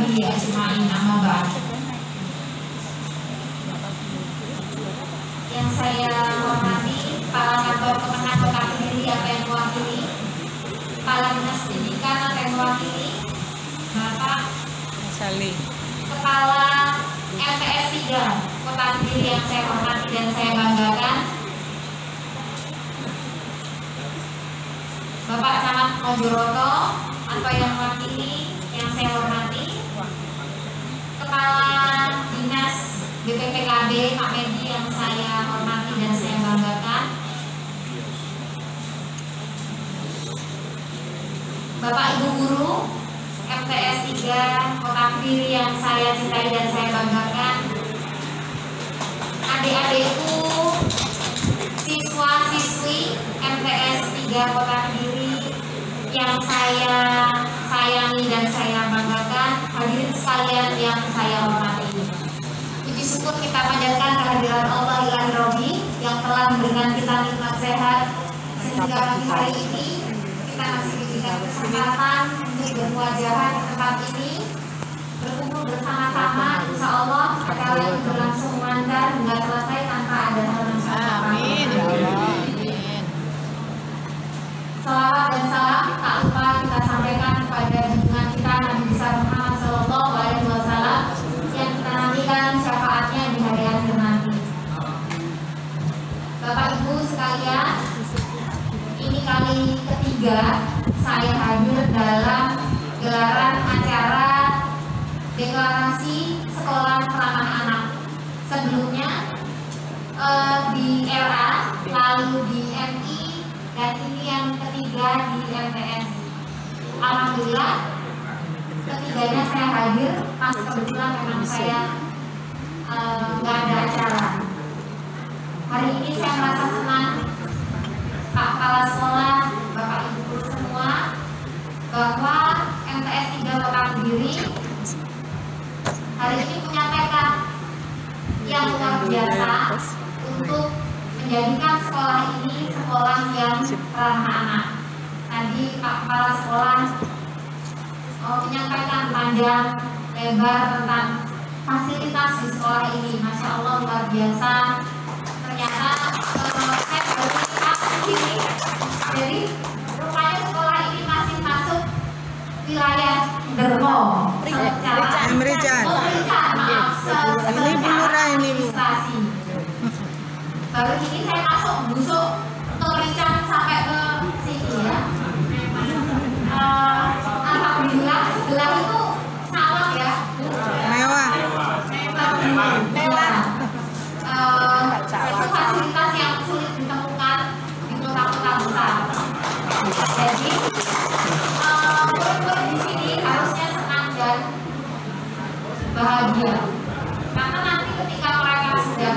sahbihi ajma'in, amma ba'd. Yang saya hormati Kepala Kantor Kemenang Kota Kediri apa yang mewakili, Kepala Dinas Pendidikan apa yang mewakili, Bapak Sali, Kepala LPS 3 Kota Kediri yang saya hormati dan saya banggakan, Bapak Camat Mojoroto atau yang mewakili yang saya hormati, Kepala Dinas BPPKB Pak Medi yang saya hormati dan saya banggakan, Bapak Ibu Guru MTS 3 Kota Kediri yang saya cintai dan saya banggakan, adik-adikku siswa-siswi MTS 3 Kota Kediri yang saya sayangi dan saya banggakan, hadirin sekalian yang saya hormati. Puji syukur kita panjatkan kehadiran Allah Ilahi Robbi yang telah memberikan kita nikmat sehat sehingga pagi hari ini kita masih diberikan kesempatan untuk bermuajahan di tempat ini, berkumpul bersama-sama. Insya Allah acara ini berlangsung lancar hingga selesai tanpa ada hal-hal. amin, ya Allah. Salawat dan salam tak lupa kita sampaikan kepada junjungan kita Nabi besar Muhammad Sallallahu Alaihi Wasallam yang kita nantikan syafaatnya di hari akhir nanti. Bapak Ibu sekalian, ini kali ketiga saya hadir dalam gelaran acara deklarasi sekolah ramah anak. Sebelumnya di RA, lalu di MI, dan ini yang ketiga di MTS. Alhamdulillah ketiganya saya hadir pas kebetulan memang saya nggak ada acara. Hari ini saya merasa senang, Pak Kepala Sekolah, Bapak Ibu guru semua, bahwa MTS 3 Kota Kediri hari ini punya tekad yang luar biasa untuk menjadikan sekolah ini sekolah yang ramah anak. Tadi Pak Kepala Sekolah menyampaikan panjang lebar tentang fasilitas di sekolah ini. Masya Allah luar biasa. Ternyata saya baru lihat di sini. Jadi rupanya sekolah ini masih masuk wilayah Dermo. Merican. Maaf. Ini Bu Lurah ini Bu. Baru ini saya masuk busuk untuk Merican sampai ke sini ya. Alhamdulillah sebelah itu sawah ya. Mewah. Mewah. Itu fasilitas yang sulit ditemukan di kota-kota besar. Jadi murid-murid di sini harusnya senang dan bahagia. Karena nanti ketika mereka sudah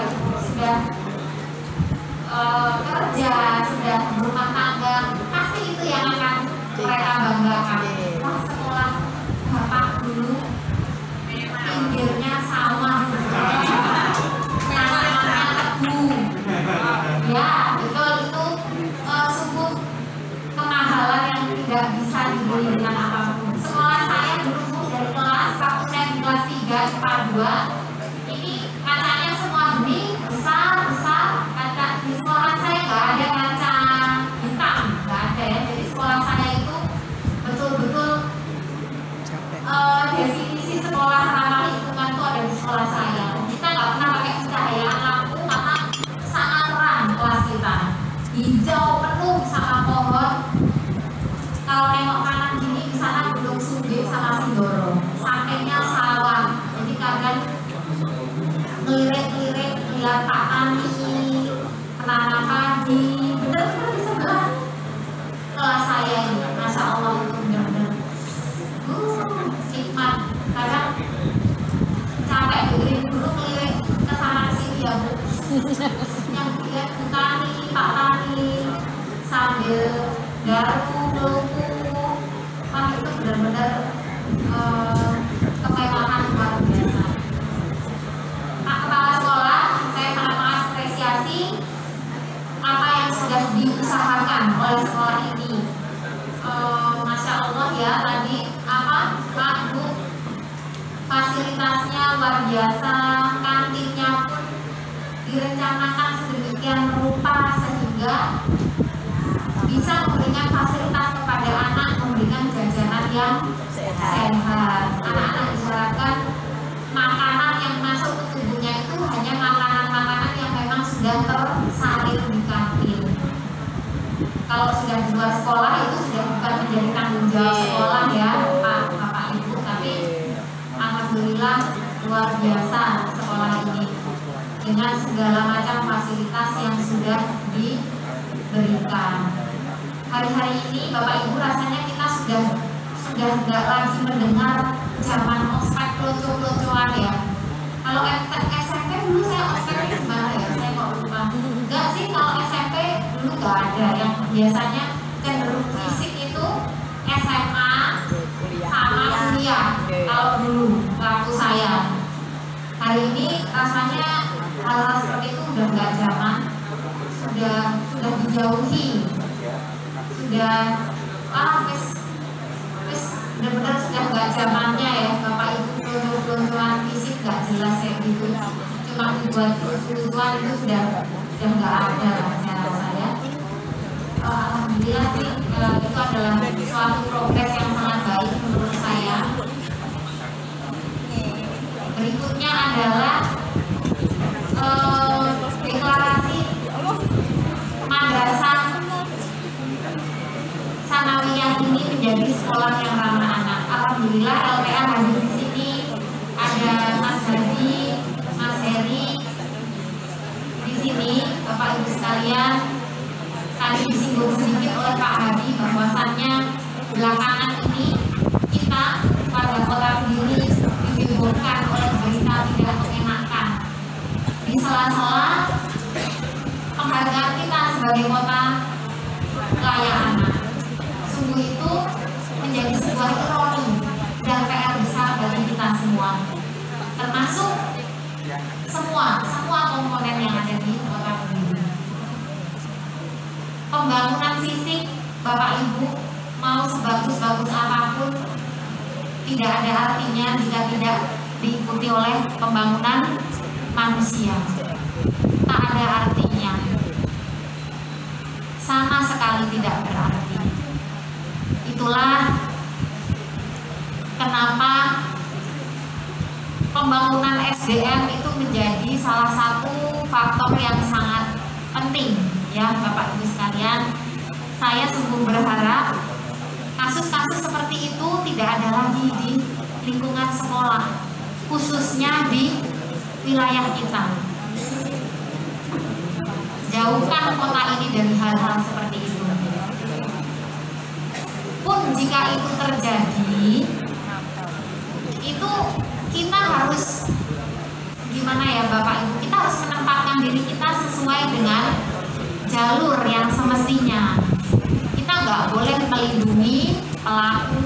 kerja, sudah berumah tangga, pasti itu yang akan mereka banggakan. Wah, sekolah bapak dulu pinggirnya sawah, nanamnya tebu. Ya, betul itu sungguh kemahalan yang tidak bisa dibeli dengan apapun. Sekolah saya dulu dari kelas, waktu saya di kelas 3 IPA 2, ini kacanya semua bening, besar. Kaca di sekolah saya nggak ada kaca hitam, nggak ada ya. Jadi sekolah saya itu betul-betul definisi sekolah ramah lingkungan itu ada di sekolah saya. Kita nggak pernah pakai pencahayaan lampu karena sangat terang kelas kita. Hijau penuh sama pohon. Kalau nengok kanan gini di sana Gunung Sumbing sama Sindoro. Sampingnya sawah. Jadi kadang ngelirik-ngelirik lihat Pak Tani, penanam padi, benar-benar di sebelah kelas saya ini. Masya Allah itu benar-benar nikmat. Kadang capek dengerin dulu ngelirik ke sana sini ya Bu. Yang dilihat Bu Tani, Pak Tani sambil garuk, lupu. Wah itu benar-benar kemewahan luar biasa. Pak Kepala Sekolah, saya sangat mengapresiasi apa yang sudah diusahakan oleh sekolah ini. Masya Allah ya, tadi Pak Bu biasa, kantinnya pun direncanakan sedemikian rupa sehingga bisa memberikan fasilitas kepada anak, memberikan jajanan yang sehat. Anak-anak diharapkan makanan yang masuk ke tubuhnya itu hanya makanan-makanan yang memang sudah tersalin di kantin. Kalau sudah di luar sekolah itu sudah bukan menjadi tanggung jawab sekolah ya, Pak, Bapak, Ibu. Tapi alhamdulillah luar biasa sekolah ini dengan segala macam fasilitas yang sudah diberikan. Hari-hari ini Bapak Ibu rasanya kita sudah nggak lagi mendengar zaman ospek lucu-lucuan ya. Kalau SMP dulu saya ospeknya gimana ya? Saya kok lupa. Enggak sih, kalau SMP dulu nggak ada. Yang biasanya cenderung fisik itu SMA sama kuliah. Kalau dulu waktu saya. Hari ini rasanya hal-hal seperti itu udah nggak zaman. Sudah dijauhi. Sudah benar-benar sudah nggak zamannya ya Bapak Ibu. Peloncoan fisik nggak jelas kayak gitu, cuma dibuat lucu-lucuan itu sudah nggak ada saya rasa ya. Alhamdulillah sih itu adalah suatu progres yang sangat baik menurut saya. Berikutnya adalah deklarasi madrasah Sanawiyah ini menjadi sekolah yang ramah anak. Alhamdulillah LPA hadir di sini, ada Mas Hadi, Mas Heri di sini, Bapak Ibu sekalian. Tadi disinggung sedikit oleh Pak Hadi bahwasannya belakangan ini kita pada Kota Kediri dihebohkan oleh berita tidak mengenakan. Di sela-sela penghargaan kita sebagai kota layak anak. Sungguh itu menjadi sebuah ironi dan PR besar bagi kita semua, termasuk semua komponen yang ada di Kota Kediri. Pembangunan fisik Bapak Ibu mau sebagus-bagus apapun tidak ada artinya jika tidak diikuti oleh pembangunan manusia. Tak ada artinya, sama sekali tidak berarti. Itulah kenapa pembangunan SDM itu menjadi salah satu faktor yang sangat penting ya Bapak Ibu sekalian. Saya sungguh berharap kasus-kasus seperti itu tidak ada lagi di lingkungan sekolah, khususnya di wilayah kita. Jauhkan kota ini dari hal-hal seperti itu. Pun jika itu terjadi, itu kita harus gimana ya Bapak Ibu, kita harus menempatkan diri kita sesuai dengan jalur yang semestinya. Kita nggak boleh melindungi pelaku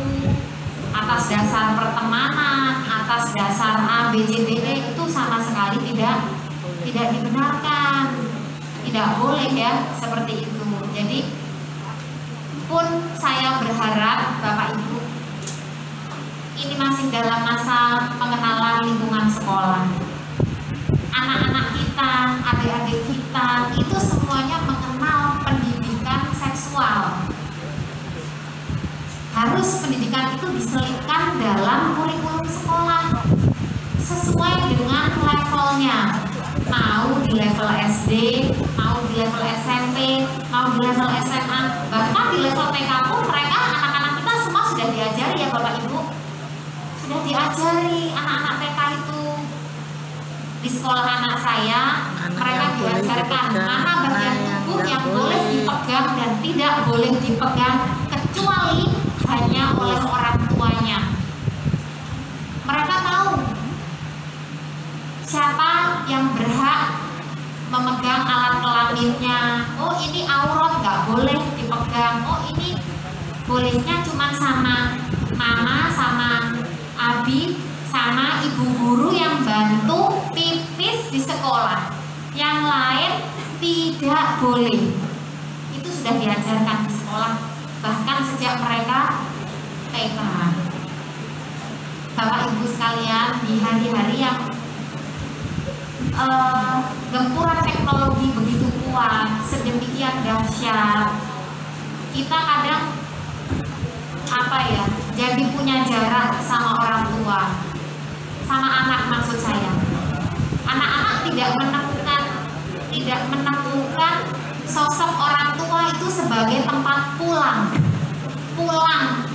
atas dasar pertemanan, atas dasar A, B, C, D, E, itu sama sekali tidak dibenarkan. Tidak boleh ya seperti itu. Jadi pun saya berharap Bapak Ibu ini masih dalam masa pengenalan lingkungan sekolah. Anak-anak kita, adik-adik kita itu semuanya mengenal pendidikan seksual. Harus pendidikan itu diselipkan dalam kurikulum sekolah sesuai dengan levelnya. Mau di level SD, mau di level SMP, mau di level SMA, bahkan di level TK pun mereka, anak-anak kita semua sudah diajari ya Bapak Ibu. Sudah diajari anak-anak TK itu. Di sekolah anak saya, mereka diajarkan mana bagian tubuh yang boleh dipegang dan tidak boleh dipegang kecuali hanya oleh orang tuanya. Mereka tahu siapa yang berhak memegang alat kelaminnya. Oh ini aurat nggak boleh dipegang. Oh ini bolehnya cuma sama mama, sama abi, sama ibu guru yang bantu pipis di sekolah. Yang lain tidak boleh. Itu sudah diajarkan di sekolah bahkan sejak mereka TK. Bapak Ibu sekalian, di hari-hari yang gempuran teknologi begitu kuat, sedemikian dahsyat, kita kadang jadi punya jarak sama orang tua, sama anak maksud saya. Anak-anak tidak menemukan sosok orang tua itu sebagai tempat pulang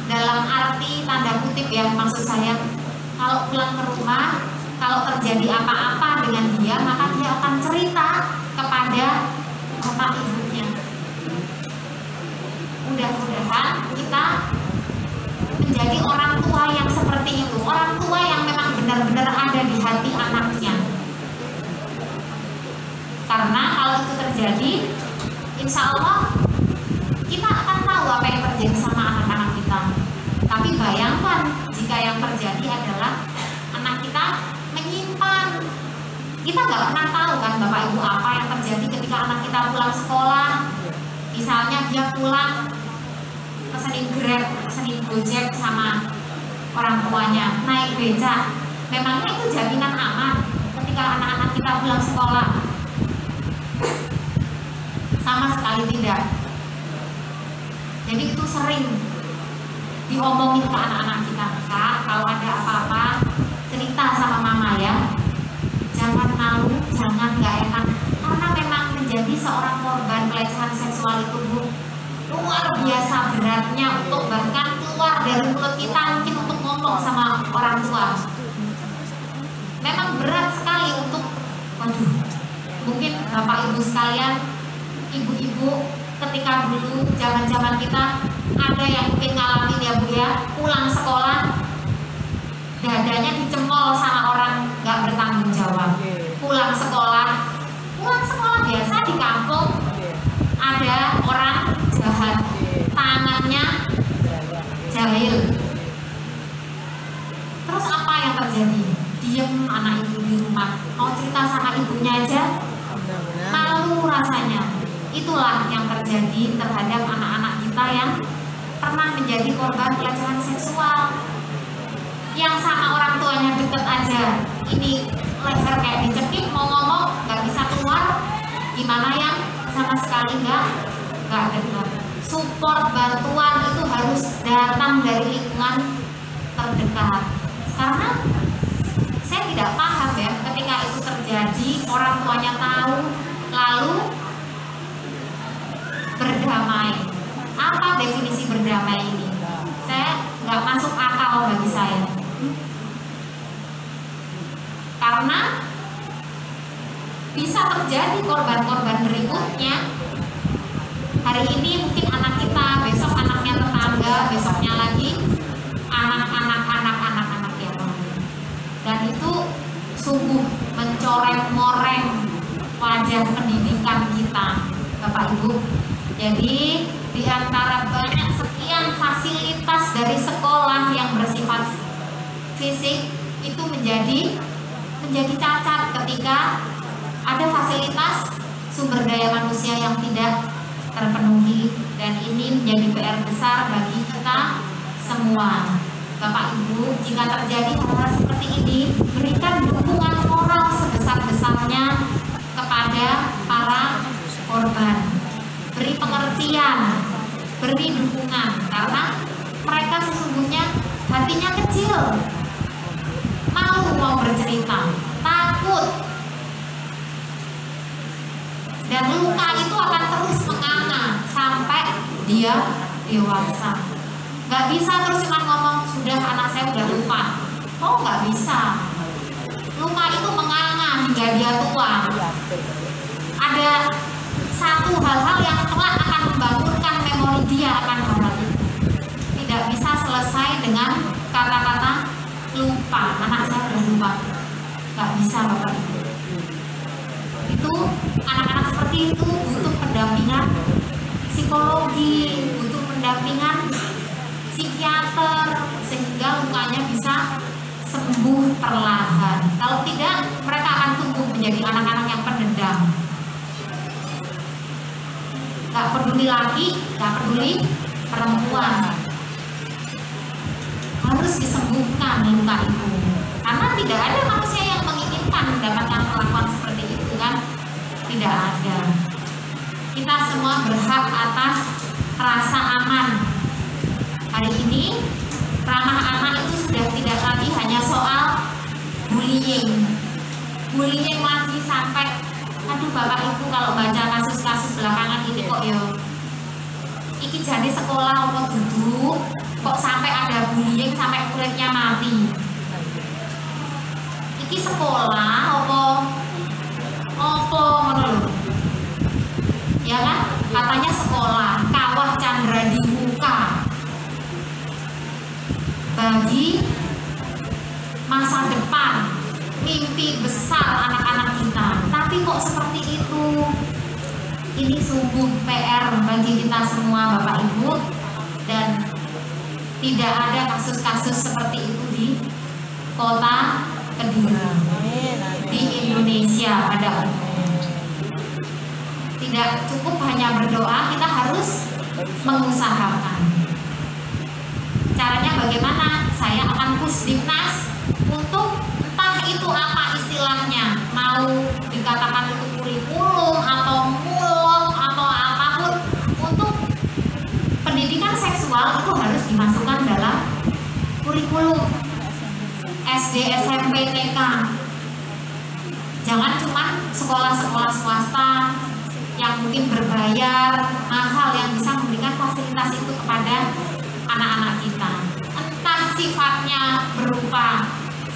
dalam arti tanda kutip ya, maksud saya kalau pulang ke rumah, kalau terjadi apa-apa dengan dia, maka dia akan cerita kepada bapak ibunya. Mudah-mudahan kita menjadi orang tua yang seperti itu, orang tua yang memang benar-benar ada di hati anaknya. Karena kalau itu terjadi, insya Allah kita akan tahu apa yang terjadi sama anak-anak kita. Tapi bayangkan jika yang terjadi adalah anak kita menyimpan. Kita nggak pernah tahu kan Bapak Ibu apa yang terjadi ketika anak kita pulang sekolah. Misalnya dia pulang pesenin Grab, pesenin Gojek sama orang tuanya, naik becak. Memangnya itu jaminan aman ketika anak-anak kita pulang sekolah? Sama sekali tidak. Jadi itu sering diomongin ke anak-anak kita, Kak, kalau ada apa-apa cerita sama mama ya, jangan malu, jangan gak enak, karena memang menjadi seorang korban pelecehan seksual itu luar biasa beratnya untuk bahkan keluar dari mulut kita mungkin untuk ngomong sama orang tua. Memang berat sekali untuk, mungkin Bapak Ibu sekalian, ibu-ibu ketika dulu zaman-zaman kita ada yang mungkin ngalamin ya Bu ya, pulang sekolah dadanya dicemol sama orang nggak bertanggung jawab. Pulang sekolah biasa di kampung ada orang jahat, tangannya jahil. Terus apa yang terjadi? Diem anak ibu di rumah, mau cerita sama ibunya aja malu rasanya. Itulah yang terjadi terhadap anak-anak kita yang pernah menjadi korban pelecehan seksual. Yang sama orang tuanya deket aja, ini leher kayak dicekik, mau ngomong nggak bisa keluar. Gimana yang sama sekali nggak dekat. Support bantuan itu harus datang dari lingkungan terdekat. Karena saya tidak paham ya, ketika itu terjadi orang tuanya tahu lalu berdamai. Apa definisi berdamai ini? Saya nggak masuk akal bagi saya. Karena bisa terjadi korban-korban berikutnya. Hari ini mungkin anak kita, besok anaknya tetangga, besoknya lagi anak-anak yang lain. Dan itu sungguh mencoreng-moreng wajah pendidikan kita, Bapak Ibu. Jadi di antara banyak sekian fasilitas dari sekolah yang bersifat fisik itu menjadi cacat ketika ada fasilitas sumber daya manusia yang tidak terpenuhi, dan ini menjadi PR besar bagi kita semua. Bapak Ibu, jika terjadi hal seperti ini, berikan dukungan moral sebesar-besarnya kepada para korban. Beri pengertian, beri dukungan, karena mereka sesungguhnya hatinya kecil, malu mau bercerita, takut, dan luka itu akan terus menganga sampai dia dewasa. Gak bisa terus cuma ngomong, sudah anak saya udah lupa. Oh, gak bisa. Luka itu menganga hingga dia tua. Ada satu hal-hal yang kelak akan membangunkan memori dia akan hal itu. Tidak bisa selesai dengan kata-kata lupa. Anak saya udah lupa. Gak bisa, Bapak Ibu. Itu anak-anak seperti itu butuh pendampingan psikologi, butuh pendampingan psikiater sehingga lukanya bisa sembuh perlahan. Kalau tidak, mereka akan tumbuh menjadi anak-anak yang pendendam. Gak peduli laki, gak peduli perempuan. Harus disembuhkan luka itu. Karena tidak ada manusia yang menginginkan akan mendapatkan perlakuan seperti itu kan? Tidak ada. Kita semua berhak atas rasa aman. Hari ini ramah anak itu sudah tidak lagi hanya soal bullying. Bullying lagi sampai, aduh Bapak Ibu kalau baca kasus-kasus belakangan ini kok yo iki jadi sekolah apa duduk kok sampai ada bullying sampai muridnya mati. Iki sekolah apa ngono lho. Ya kan? Katanya sekolah Kawah Chandra di Muka bagi masa depan, mimpi besar anak-anak kita. Tapi kok seperti itu? Ini sungguh PR bagi kita semua Bapak Ibu, dan tidak ada kasus-kasus seperti itu di kota Kediri, di Indonesia pada umumnya. Tidak cukup hanya berdoa, kita harus mengusahakan. Caranya bagaimana? Saya akan pusdiknas untuk entah itu apa istilahnya, mau dikatakan itu kurikulum atau mulung atau apapun, untuk pendidikan seksual itu harus dimasukkan dalam kurikulum SD, SMP, TK. Jangan cuma sekolah-sekolah swasta yang mungkin berbayar mahal yang bisa memberikan fasilitas itu kepada anak-anak kita. Entah sifatnya berupa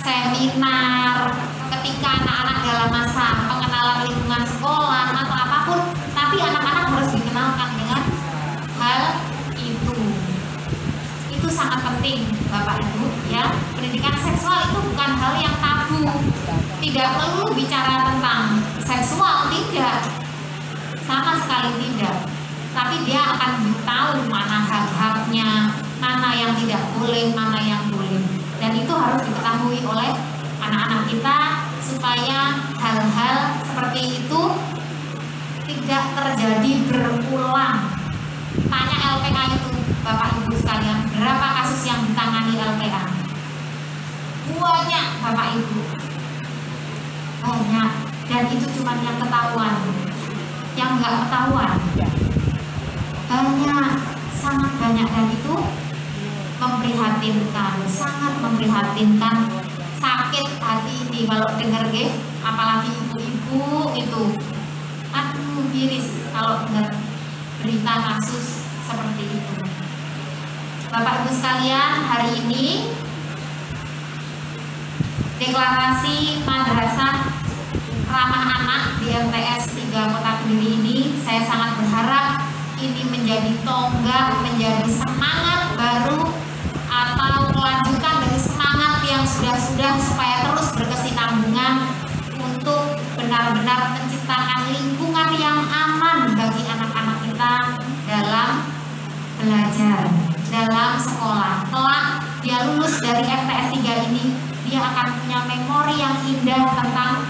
seminar ketika anak-anak dalam masa pengenalan lingkungan sekolah atau apapun, tapi anak-anak harus dikenalkan dengan hal itu. Itu sangat penting Bapak Ibu ya. Pendidikan seksual itu bukan hal yang tabu. Tidak perlu bicara tentang seksual, tidak, sama sekali tidak. Tapi dia akan tahu mana hak-haknya, mana yang tidak boleh, mana yang boleh. Dan itu harus diketahui oleh anak-anak kita supaya hal-hal seperti itu tidak terjadi berulang. Tanya LPA itu Bapak Ibu sekalian, berapa kasus yang ditangani LPA? Banyak Bapak Ibu, banyak. Dan itu cuma yang ketahuan, yang nggak ketahuan banyak, sangat banyak. Dan itu memprihatinkan, sangat memprihatinkan. Sakit hati ini kalau dengar apalagi ibu-ibu itu, aduh miris kalau dengar berita kasus seperti itu. Bapak Ibu sekalian, hari ini deklarasi madrasah ramah anak di MTS 3 Kota Kediri ini, saya sangat berharap ini menjadi tonggak, menjadi semangat baru atau kelanjutan dari semangat yang sudah-sudah, supaya terus berkesinambungan untuk benar-benar menciptakan lingkungan yang aman bagi anak-anak kita dalam belajar, dalam sekolah. Kelak dia lulus dari MTS 3 ini, dia akan punya memori yang indah tentang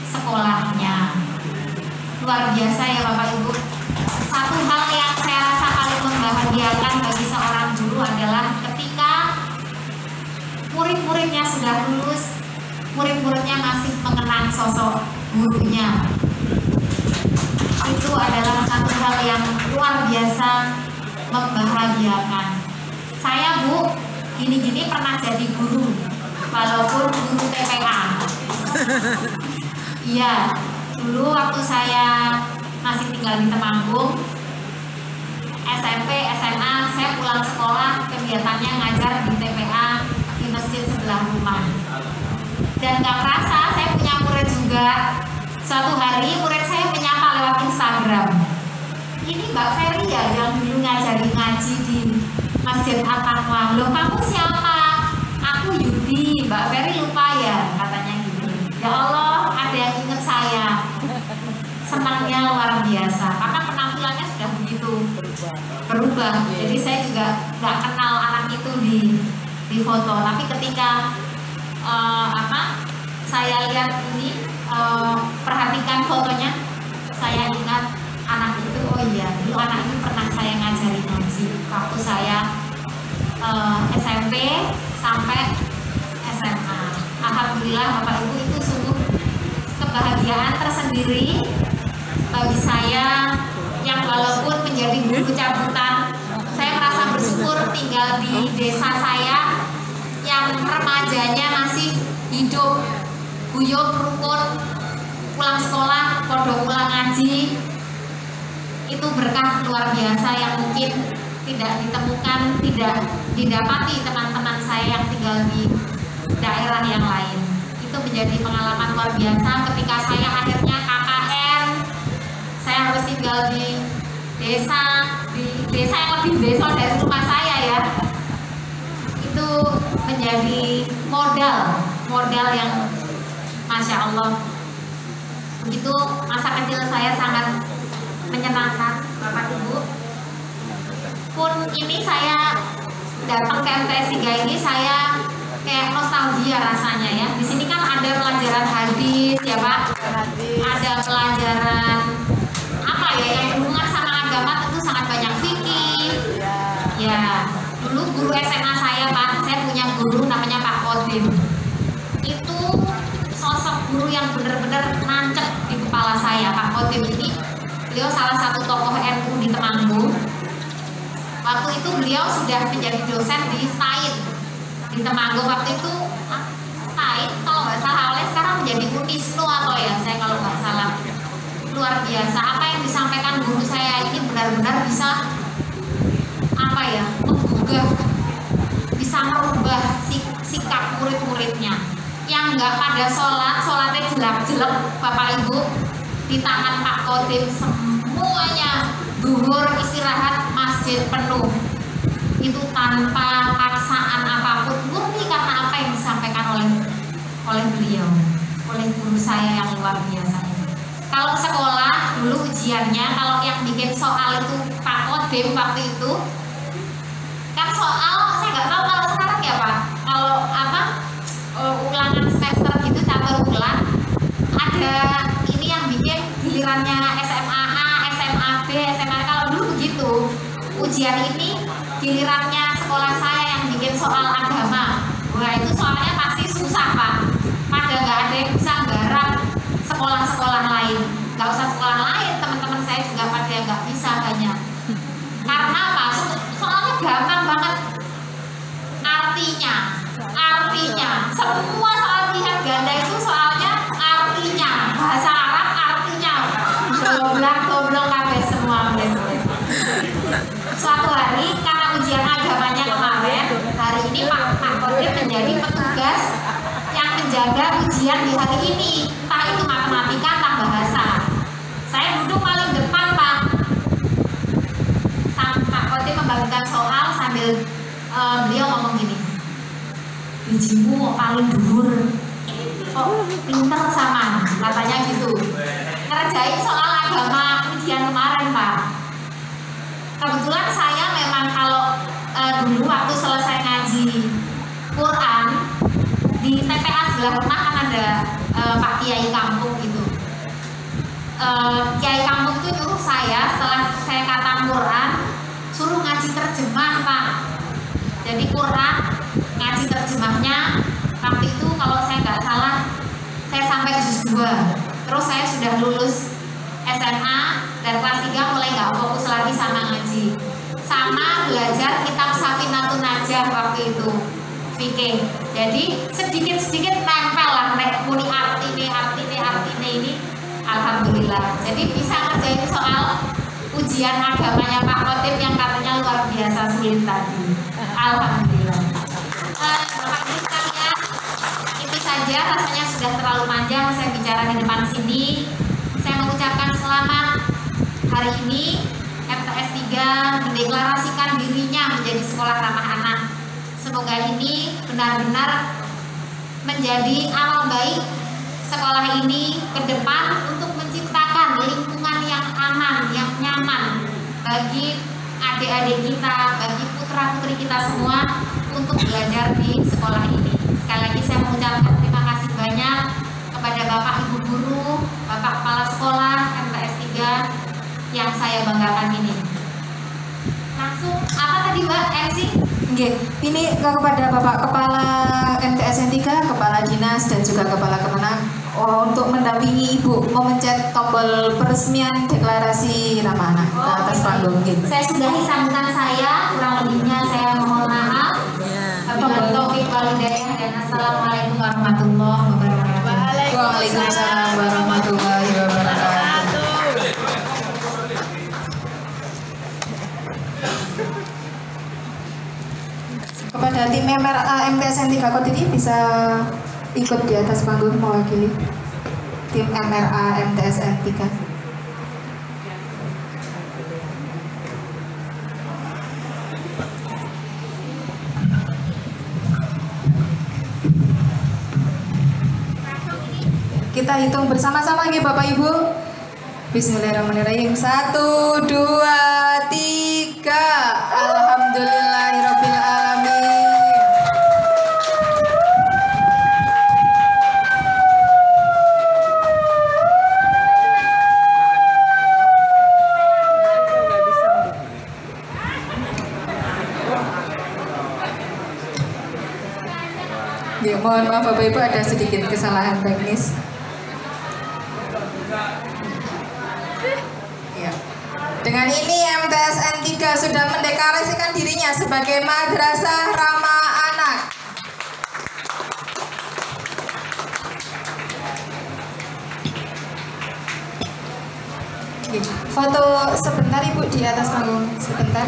sekolahnya. Luar biasa ya Bapak Ibu. Satu hal yang saya rasa paling membahagiakan bagi seorang guru adalah ketika murid-muridnya sudah lulus, murid-muridnya masih mengenang sosok gurunya. Itu adalah satu hal yang luar biasa membahagiakan. Saya Bu, gini-gini pernah jadi guru, walaupun guru TPA. Iya, dulu waktu saya masih tinggal di Temanggung, SMP, SMA, saya pulang sekolah, kegiatannya ngajar di TPA di masjid sebelah rumah. Dan gak kerasa saya punya murid juga. Suatu hari murid saya menyapa lewat Instagram, ini Mbak Ferry ya yang dulu ngajari ngaji di Masjid At-Taqwa. Loh kamu siapa? Aku Yudi. Mbak Ferry lupa ya, katanya gitu. Ya Allah, ada yang ingat saya. Senangnya luar biasa karena penampilannya sudah begitu berubah. Jadi saya juga nggak kenal anak itu di foto, tapi ketika saya lihat ini, perhatikan fotonya, saya ingat anak itu. Oh iya, dulu anak ini pernah saya ngajari ngaji waktu saya SMP sampai SMA. Alhamdulillah Bapak Ibu, itu sungguh kebanggaan tersendiri bagi saya yang walaupun menjadi guru cabutan, saya merasa bersyukur tinggal di desa saya yang remajanya masih hidup, guyup, rukun, pulang sekolah, podo pulang ngaji. Itu berkah luar biasa yang mungkin tidak ditemukan, tidak didapati teman-teman saya yang tinggal di daerah yang lain. Itu menjadi pengalaman luar biasa ketika saya akhirnya KKN. Saya harus tinggal di desa yang lebih desa dari rumah saya ya. Itu menjadi modal yang Masya Allah. Begitu masa kecil saya sangat menyenangkan Bapak Ibu. Pun ini saya datang ke MTS 3 ini saya kayak nostalgia rasanya ya. Di sini kan ada pelajaran hadis ya Pak. Ada pelajaran apa ya yang berhubungan sama agama, tentu sangat banyak fikih. Ya, dulu guru SMA saya Pak, saya punya guru namanya Pak Kodim. Itu sosok guru yang benar-benar nancep di kepala saya. Pak Kodim ini beliau salah satu tokoh NU di Temanggung. Waktu itu beliau sudah menjadi dosen di STAIN di Temanggung. Waktu itu STAIN kalau nggak salah, oleh sekarang menjadi Unisnu atau ya saya kalau nggak salah. Luar biasa, apa yang disampaikan guru saya ini benar-benar bisa apa ya, menggugah, bisa merubah sikap murid-muridnya yang nggak pada sholatnya jelek-jelek Bapak Ibu. Di tangan Pak Kodim semuanya duhur, istirahat, masjid penuh. Itu tanpa paksaan apapun, murni karena apa yang disampaikan oleh beliau, oleh guru saya yang luar biasa. Kalau sekolah dulu ujiannya, kalau yang bikin soal itu Pak Kodim waktu itu, kan soal saya nggak tahu kalau sekarang ya Pak, kalau apa ulangan semester gitu catur ulang, ada ini yang bikin gilirannya SMA A, SMA B, SMA. Kalau dulu begitu, ujian ini gilirannya sekolah saya yang bikin soal agama. Wah itu soalnya pasti susah Pak. Pada nggak ada yang bisa garap sekolah-sekolah lain. Nggak usah sekolah lain, teman-teman saya juga pada nggak bisa banyak. Karena apa? Soalnya gampang banget. Artinya semua soal pilihan ganda itu soalnya artinya, bahasa Arab artinya goblok kabeh semua. Suatu hari karena ujian agamanya kemarin, hari ini Pak Kodim menjadi petugas yang menjaga ujian di hari ini, entah itu matematika entah bahasa. Saya duduk paling depan Pak. Pak Kodim membagikan soal sambil beliau ngomong gini, bijimu paling dhuwur, kok pinter sama, katanya gitu. Ngerjain soal agama ujian kemarin Pak. Kebetulan saya memang kalau dulu waktu selesai ngaji Quran di TPA sebelah rumah kan ada Pak Kiai Kampung gitu. Kiai Kampung itu nyuruh saya setelah saya khatam Quran suruh ngaji terjemah Pak. Jadi Quran ngaji terjemahnya waktu itu kalau saya nggak salah saya sampai juz 2. Terus saya sudah lulus SMA dan kelas 3 mulai nggak fokus lagi sama ngaji, sama belajar kitab Safinatun Najah waktu itu fikih. Jadi sedikit-sedikit nempel lah muni artine ini alhamdulillah. Jadi bisa ngerjain soal ujian agamanya Pak Kodim yang katanya luar biasa sulit tadi. Alhamdulillah. Bapak Ibu sekalian, itu saja, rasanya sudah terlalu panjang saya bicara di depan sini. Saya mengucapkan selamat hari ini MTS 3 mendeklarasikan dirinya menjadi sekolah ramah anak. Semoga ini benar-benar menjadi awal baik sekolah ini ke depan untuk menciptakan lingkungan yang aman, yang nyaman bagi adik-adik kita, bagi putra-putri kita semua untuk belajar di sekolah ini. Sekali lagi saya mengucapkan terima kasih banyak kepada Bapak Ibu Guru, Bapak Kepala Sekolah MTS 3 yang saya banggakan ini. Langsung apa tadi Mbak MC? Nggih, ini kepada Bapak Kepala MTS 3, Kepala Dinas dan juga Kepala Kemenag untuk mendampingi Ibu memencet tombol peresmian deklarasi Ramah Anak ke atas panggung. Saya sudahi sambutan saya, kurang lebihnya saya mohon maaf. Wabillahi taufiq wal hidayah dan assalamualaikum warahmatullahi wabarakatuh. Waalaikumsalam warahmatullahi wabarakatuh. Kepada tim MTSN 3 Kodiri bisa ikut di atas panggung mewakili tim MRA MTSN 3. Kita hitung bersama-sama ya Bapak Ibu. Bismillahirrahmanirrahim. 1, 2, 3. Alhamdulillahirabbil alamin. Ya, mohon maaf Bapak Ibu ada sedikit kesalahan teknis. Ya. Dengan ini MTSN 3 sudah mendeklarasikan dirinya sebagai Madrasah Ramah Anak. Foto sebentar Ibu di atas panggung sebentar.